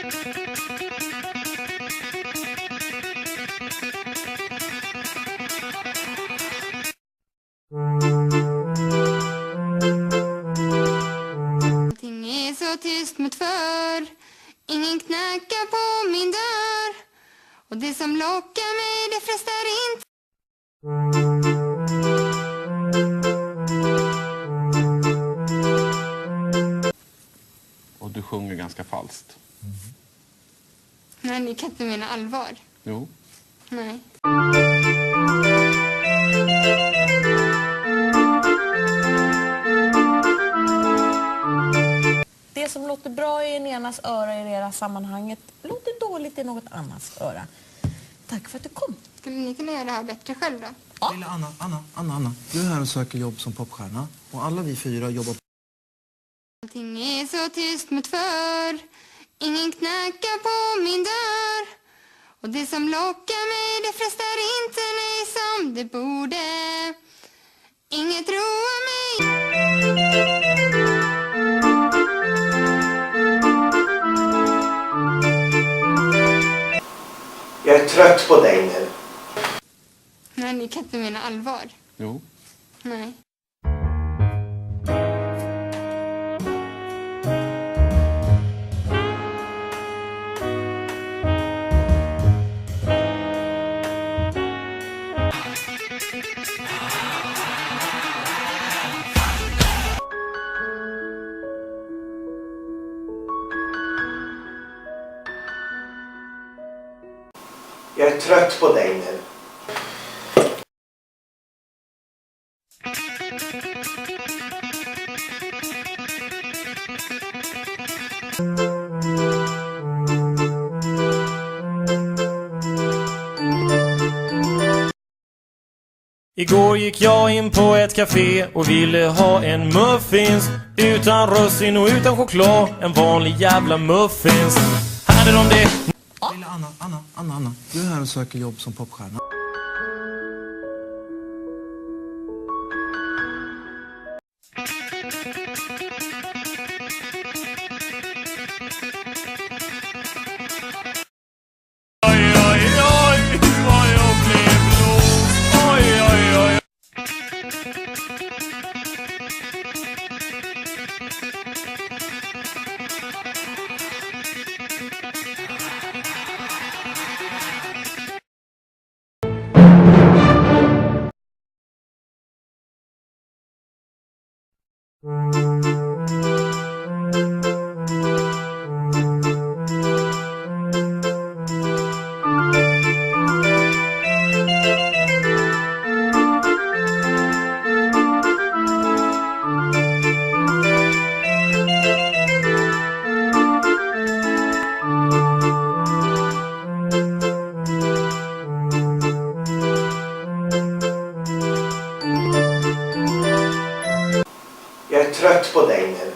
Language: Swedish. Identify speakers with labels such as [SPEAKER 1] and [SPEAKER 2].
[SPEAKER 1] Allting är så tyst mot för. Ingen knackar på min dörr. Och det som lockar mig, det frestar inte.
[SPEAKER 2] Och du sjunger ganska falskt.
[SPEAKER 1] Nej, ni kan inte mena allvar.
[SPEAKER 2] Jo.
[SPEAKER 1] Nej.
[SPEAKER 3] Det som låter bra i en enas öra i det här sammanhanget låter dåligt i något annans öra. Tack för att du kom.
[SPEAKER 1] Skulle ni kunna göra det här bättre själv då?
[SPEAKER 3] Ja.
[SPEAKER 4] Lilla Anna. Du är här och söker jobb som popstjärna. Och alla vi 4 jobbar på...
[SPEAKER 1] Allting är så tyst mot för. Ingen knackar på min dörr. Och det som lockar mig, det frestar inte mig som det borde. Inget roar mig.
[SPEAKER 5] Jag är trött på dig nu.
[SPEAKER 1] Nej, ni kan inte mena allvar.
[SPEAKER 2] Jo.
[SPEAKER 1] Nej.
[SPEAKER 5] Jag är trött på dig nu.
[SPEAKER 6] Igår gick jag in på ett café och ville ha en muffins. Utan russin och utan choklad, en vanlig jävla muffins. Hade de det?
[SPEAKER 4] Lilla Anna. Du är här och söker jobb som popstjärna.
[SPEAKER 6] Oj, vad jag blev blåst. Oj.
[SPEAKER 5] Jag är trött på dig nu.